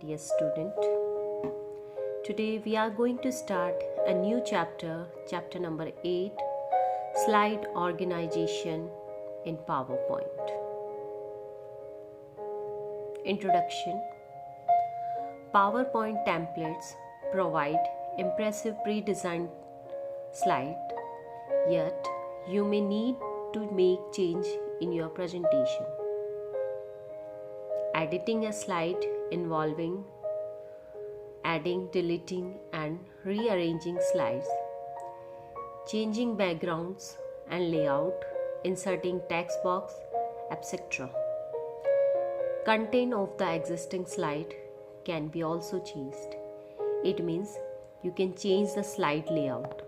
dear student. Today we are going to start a new chapter, chapter number 8, Slide Organization in PowerPoint. Introduction. PowerPoint templates provide impressive pre-designed slide, yet you may need to make change in your presentation. Editing a slide involving adding, deleting and rearranging slides, changing backgrounds and layout, inserting text box, etc. Content of the existing slide can be also changed. It means you can change the slide layout.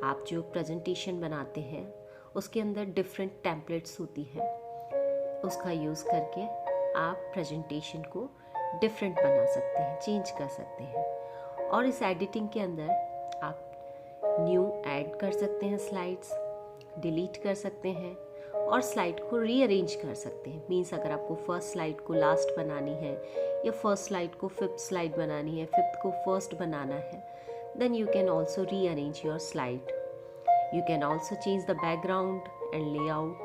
आप जो presentation बनाते हैं उसके अंदर different templates होती हैं, उसका use करके आप प्रेजेंटेशन को डिफरेंट बना सकते हैं, चेंज कर सकते हैं। और इस एडिटिंग के अंदर आप न्यू ऐड कर सकते हैं, स्लाइड्स डिलीट कर सकते हैं और स्लाइड को रीअरेंज कर सकते हैं। मीन्स अगर आपको फर्स्ट स्लाइड को लास्ट बनानी है या फर्स्ट स्लाइड को फिफ्थ स्लाइड बनानी है, फिफ्थ को फर्स्ट बनाना है, then you can also rearrange your slide. You can also change the background and layout,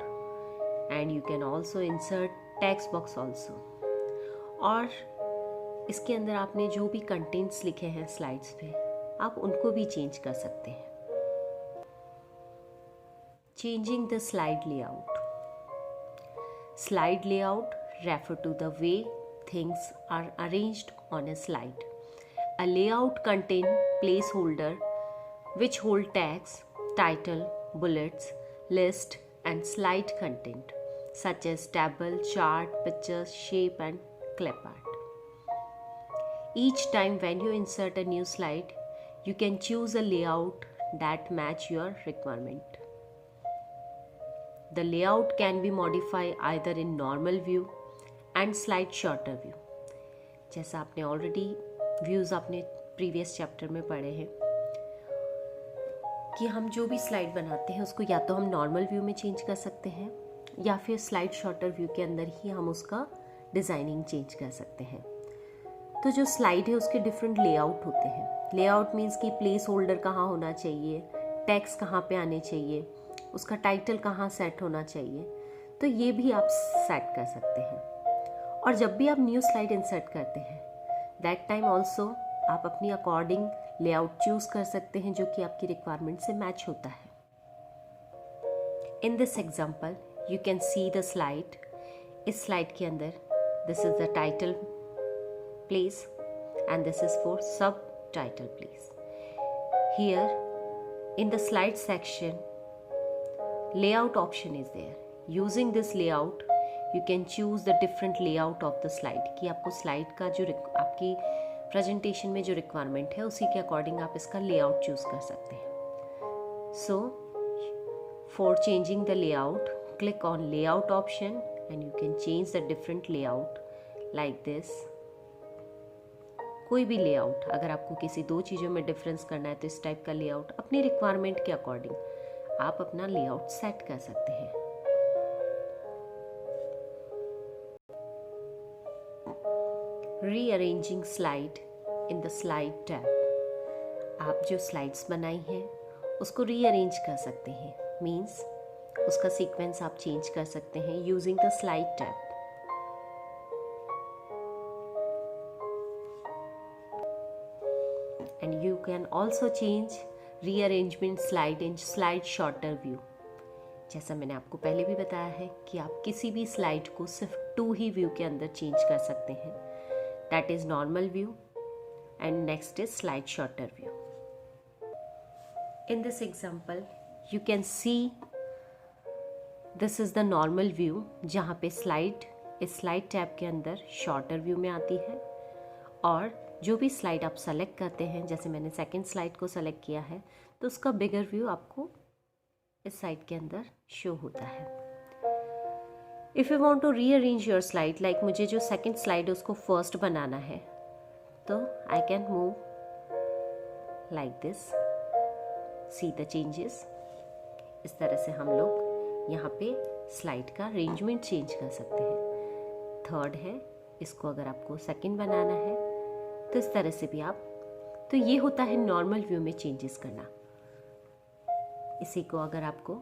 and you can also insert text box also. और इसके अंदर आपने जो भी कंटेंट्स लिखे हैं स्लाइड्स पे, आप उनको भी चेंज कर सकते हैं। Changing the slide layout. Slide layout refer to the way things are arranged on a slide. A layout contains placeholder which hold tags, title, bullets, list and slide content such as table, chart, pictures, shape and clip art. Each time when you insert a new slide, you can choose a layout that match your requirement. The layout can be modified either in normal view and slide shorter view. जैसा आपने already views आपने previous chapter में पढ़े हैं कि हम जो भी स्लाइड बनाते हैं उसको या तो हम नॉर्मल व्यू में चेंज कर सकते हैं या फिर स्लाइड शॉर्टर व्यू के अंदर ही हम उसका डिज़ाइनिंग चेंज कर सकते हैं। तो जो स्लाइड है उसके डिफरेंट लेआउट होते हैं। लेआउट मीन्स कि प्लेस होल्डर कहाँ होना चाहिए, टेक्स्ट कहाँ पे आने चाहिए, उसका टाइटल कहाँ सेट होना चाहिए, तो ये भी आप सेट कर सकते हैं। और जब भी आप न्यू स्लाइड इंसर्ट करते हैं दैट टाइम ऑल्सो आप अपनी अकॉर्डिंग लेआउट चूज कर सकते हैं जो कि आपकी रिक्वायरमेंट से मैच होता है। In this example you can see the slide. इस स्लाइड के अंदर this is the title place and this is for sub title place. Here in the slide section layout option is there. Using this layout you can choose the different layout of the slide कि आपको slide का जो आपकी presentation में जो requirement है उसी के अकॉर्डिंग आप इसका लेआउट चूज कर सकते हैं। So for changing the layout click on layout option and you can change the different layout like this. कोई भी लेआउट अगर आपको किसी दो चीज़ों में डिफरेंस करना है तो इस टाइप का लेआउट अपनी रिक्वायरमेंट के अकॉर्डिंग आप अपना लेआउट सेट कर सकते हैं। Rearranging slide in the slide tab. आप जो स्लाइड्स बनाई हैं उसको रीअरेंज कर सकते हैं। मीन्स उसका सीक्वेंस आप चेंज कर सकते हैं using the slide tab. And you can also change rearrangement slide in slide sorter view. जैसा मैंने आपको पहले भी बताया है कि आप किसी भी स्लाइड को सिर्फ 2 ही व्यू के अंदर चेंज कर सकते हैं। That is normal view and next is slide sorter view. In this example you can see this is the normal view जहाँ पे स्लाइड इस स्लाइड टैब के अंदर शॉर्टर व्यू में आती है और जो भी स्लाइड आप सेलेक्ट करते हैं, जैसे मैंने सेकंड स्लाइड को सेलेक्ट किया है तो उसका बिगर व्यू आपको इस साइड के अंदर शो होता है। If you want to rearrange your slide, like मुझे जो सेकंड स्लाइड है उसको फर्स्ट बनाना है तो I can move like this, see the changes. इस तरह से हम लोग यहाँ पे स्लाइड का अरेंजमेंट चेंज कर सकते हैं। थर्ड है, इसको अगर आपको सेकंड बनाना है तो इस तरह से भी आप, तो ये होता है नॉर्मल व्यू में चेंजेस करना। इसी को अगर आपको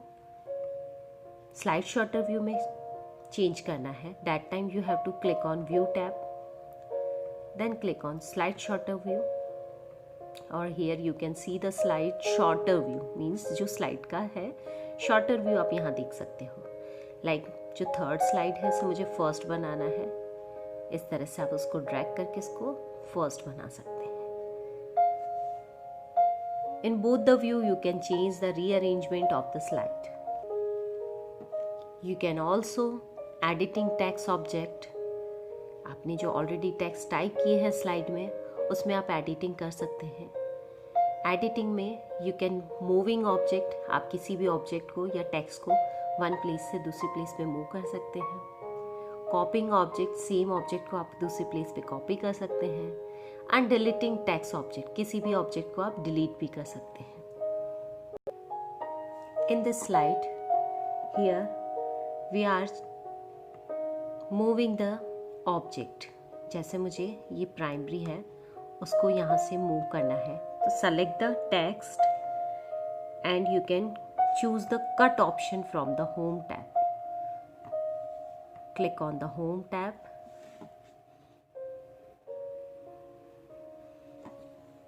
स्लाइड शॉर्टर व्यू में चेंज करना है, that time you have to click on view tab, then click on slide sorter view, और here you can see the slide sorter view, means जो स्लाइड का है शॉर्टर व्यू आप यहाँ देख सकते हो। लाइक जो थर्ड स्लाइड है उसे मुझे फर्स्ट बनाना है, इस तरह से आप उसको ड्रैग करके इसको फर्स्ट बना सकते हैं। In both the view you can change the rearrangement of the slide. You can also editing text object. आपने जो ऑलरेडी टेक्स्ट टाइप किए हैं स्लाइड में, उसमें आप एडिटिंग कर सकते हैं। एडिटिंग में यू कैन मूविंग ऑब्जेक्ट, आप किसी भी ऑब्जेक्ट को या टेक्स्ट को वन प्लेस से दूसरी प्लेस पे मूव कर सकते हैं। कॉपिंग ऑब्जेक्ट, सेम ऑब्जेक्ट को आप दूसरी प्लेस पे कॉपी कर सकते हैं। एंड डिलीटिंग टेक्स्ट ऑब्जेक्ट, किसी भी ऑब्जेक्ट को आप डिलीट भी कर सकते हैं। In this slide here we are moving the object. जैसे मुझे ये प्राइमरी है, उसको यहाँ से मूव करना है, तो select the text and you can choose the cut option from the home tab. Click on the home tab,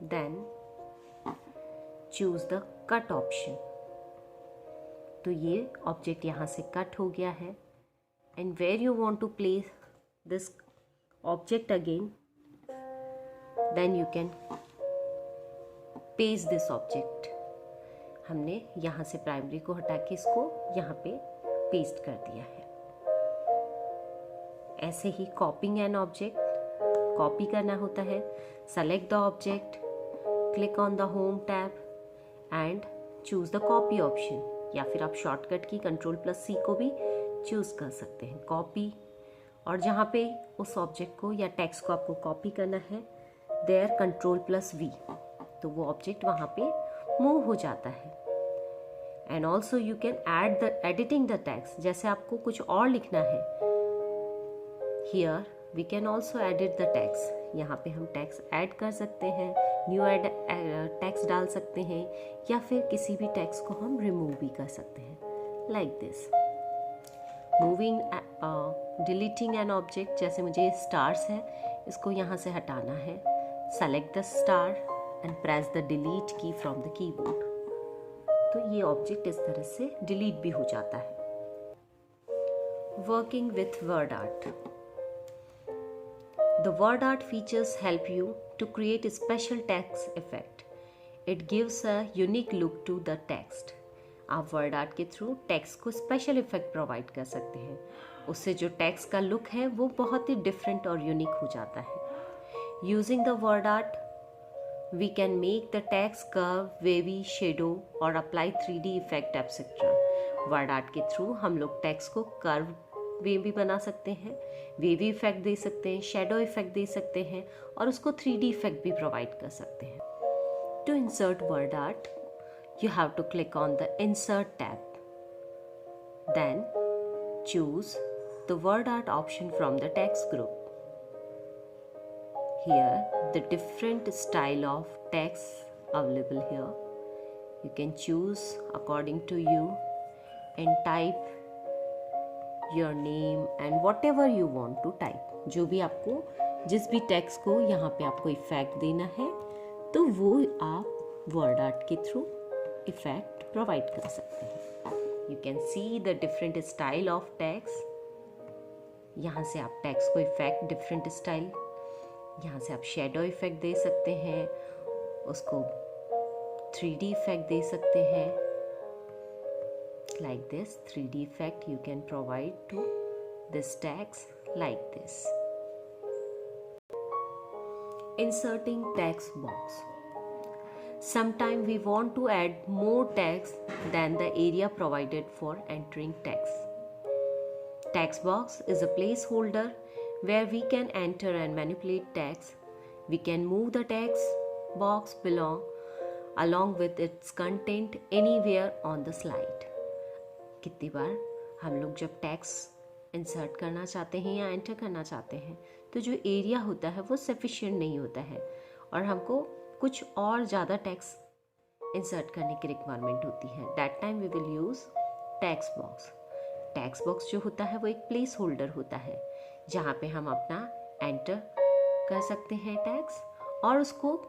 then choose the cut option। तो ये ऑब्जेक्ट यहाँ से कट हो गया है। and where you want to place this object again, then you can paste this object। हमने यहाँ से प्राइमरी को हटा के इसको यहाँ पे पेस्ट कर दिया है। ऐसे ही कॉपिंग एन ऑब्जेक्ट, कॉपी करना होता है, select the object, click on the home tab and choose the copy option, या फिर आप शॉर्टकट की Ctrl+C को भी चूज कर सकते हैं, कॉपी। और जहाँ पे उस ऑब्जेक्ट को या टेक्स्ट को आपको कॉपी करना है, देयर Ctrl+V, तो वो ऑब्जेक्ट वहाँ पे मूव हो जाता है। And also you can add the editing the text, जैसे आपको कुछ और लिखना है, here we can also edit the text. यहाँ पे हम टेक्स्ट ऐड कर सकते हैं, न्यू टेक्स्ट डाल सकते हैं, या फिर किसी भी टेक्स्ट को हम रिमूव भी कर सकते हैं, like this. Moving deleting an object, जैसे मुझे स्टार्स है, इसको यहाँ से हटाना है, select the star and press the delete की फ्रॉम द कीबोर्ड। तो ये ऑब्जेक्ट इस तरह से डिलीट भी हो जाता है। Working with word art. The word art features help you to create a special text effect. It gives a unique look to the text. आप वर्ड आर्ट के थ्रू टेक्स्ट को स्पेशल इफेक्ट प्रोवाइड कर सकते हैं, उससे जो text का look है वो बहुत ही डिफरेंट और यूनिक हो जाता है। Using the word art we can make the text curve, wavy, shadow और apply 3D effect etcetera. Word art के थ्रू हम लोग टेक्स्ट को कर्व वे भी बना सकते हैं, वेवी इफेक्ट दे सकते हैं, शेडो इफेक्ट दे सकते हैं, और उसको 3D इफेक्ट भी प्रोवाइड कर सकते हैं। To insert word art you have to click on the insert tab, then choose the word art option from the text group. Here the different style of text available here, you can choose according to you and type your name and whatever you want to type। जो भी आपको, जिस भी text को यहाँ पे आपको effect देना है, तो वो आप वर्ड आर्ट के थ्रू इफेक्ट प्रोवाइड कर सकते हैं। You can see the different style of text. यहाँ से आप टेक्स्ट को इफेक्ट डिफरेंट स्टाइल, यहाँ से आप शेडो इफेक्ट दे सकते हैं, उसको 3D इफेक्ट दे सकते हैं, like this 3D effect you can provide to this text like this. Inserting text box. Sometimes we want to add more text than the area provided for entering text. Text box is a placeholder where we can enter and manipulate text. We can move the text box along with its content anywhere on the slide. कितनी बार हम लोग जब text insert करना चाहते हैं या enter करना चाहते हैं, तो जो एरिया होता है वो सफिशिएंट नहीं होता है और हमको कुछ और ज़्यादा टेक्स्ट इंसर्ट करने की रिक्वायरमेंट होती है। That time we will use text box. Text box जो होता है वो एक प्लेस होल्डर होता है जहाँ पे हम अपना एंटर कर सकते हैं टेक्स्ट और उसको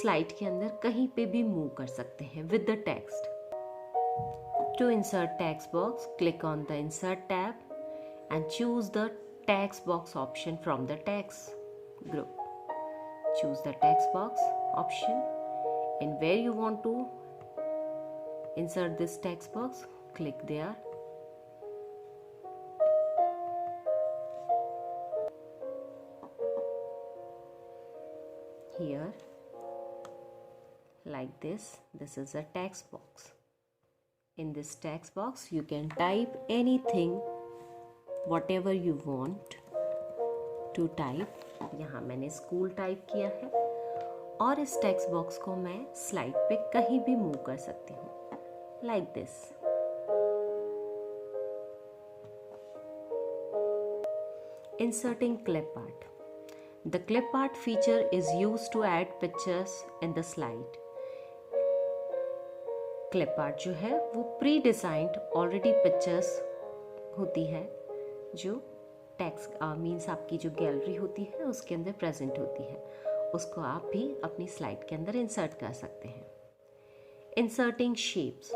स्लाइड के अंदर कहीं पे भी मूव कर सकते हैं with the text. To insert text box, click on the Insert tab and choose the text box option from the text group. Choose the text box option and where you want to insert this text box, click there. Here, like this is a text box. In this text box you can type anything, whatever you want to type. यहाँ मैंने school type किया है और इस text box को मैं slide पे कहीं भी मूव कर सकती हूँ, like this. Inserting clip art. The clip art feature is used to add pictures in the slide. Clip art जो है वो प्री डिज़ाइंड ऑलरेडी पिक्चर्स होती है जो टेक्स्ट मीन्स आपकी जो गैलरी होती है उसके अंदर प्रेजेंट होती है, उसको आप भी अपनी स्लाइड के अंदर इंसर्ट कर सकते हैं। Inserting shapes.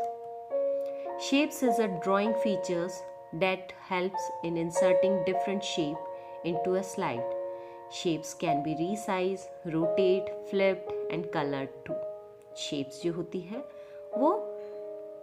Shapes is a drawing features that helps in inserting different shape into a slide. Shapes can be resize, rotate, flipped and coloured too. Shapes जो होती है वो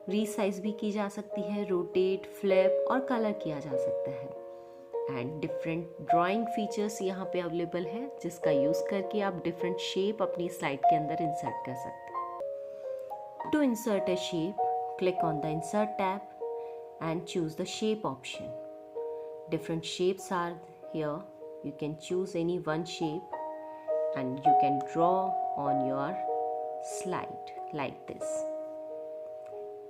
रीसाइज भी की जा सकती है, रोटेट, फ्लिप और कलर किया जा सकता है। एंड डिफरेंट ड्राइंग फीचर्स यहाँ पे अवेलेबल है जिसका यूज़ करके आप डिफरेंट शेप अपनी स्लाइड के अंदर इंसर्ट कर सकते हैं। To insert a shape, click on the insert tab and choose the shape option. Different shapes are here, you can choose any one shape and you can draw on your slide like this.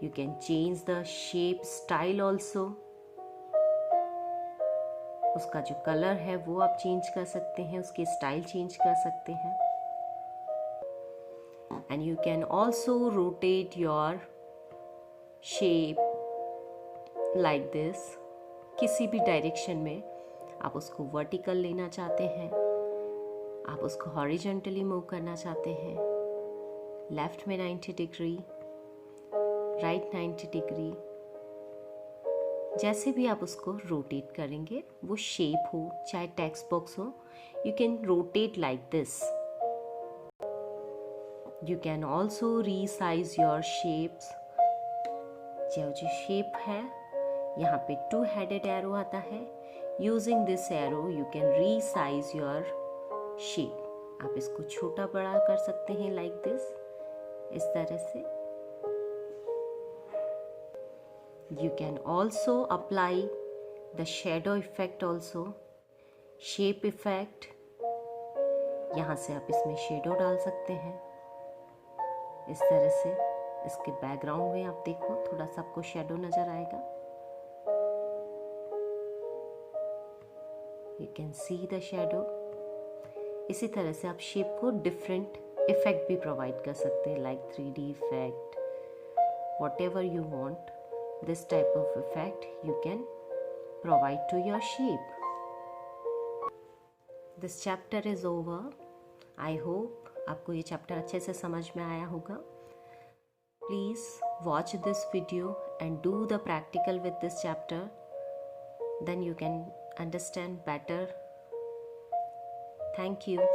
You can change the shape style also. उसका जो colour है वो आप change कर सकते हैं, उसकी style change कर सकते हैं। And you can also rotate your shape like this. किसी भी डायरेक्शन में आप उसको वर्टिकल लेना चाहते हैं, आप उसको हॉरिजॉन्टली मूव करना चाहते हैं, लेफ्ट में 90 डिग्री, राइट 90 डिग्री, जैसे भी आप उसको रोटेट करेंगे, वो शेप हो चाहे टेक्स्ट बॉक्स हो, you can rotate like this. You can also resize your shapes. जो शेप है यहाँ पे 2 हेडेड एरो आता है, using this arrow you can resize your shape. आप इसको छोटा बड़ा कर सकते हैं लाइक दिस, इस तरह से। You can also apply the shadow effect also, shape effect। यहाँ से आप इसमें शेडो डाल सकते हैं इस तरह से। इसके बैकग्राउंड में आप देखो थोड़ा सा आपको शेडो नजर आएगा। You can see the shadow। इसी तरह से आप शेप को डिफरेंट इफेक्ट भी प्रोवाइड कर सकते हैं, like 3D effect, whatever you want। This type of effect you can provide to your shape. This chapter is over. I hope आपको ये चैप्टर अच्छे से समझ में आया होगा। Please watch this video and do the practical with this chapter. Then you can understand better. Thank you.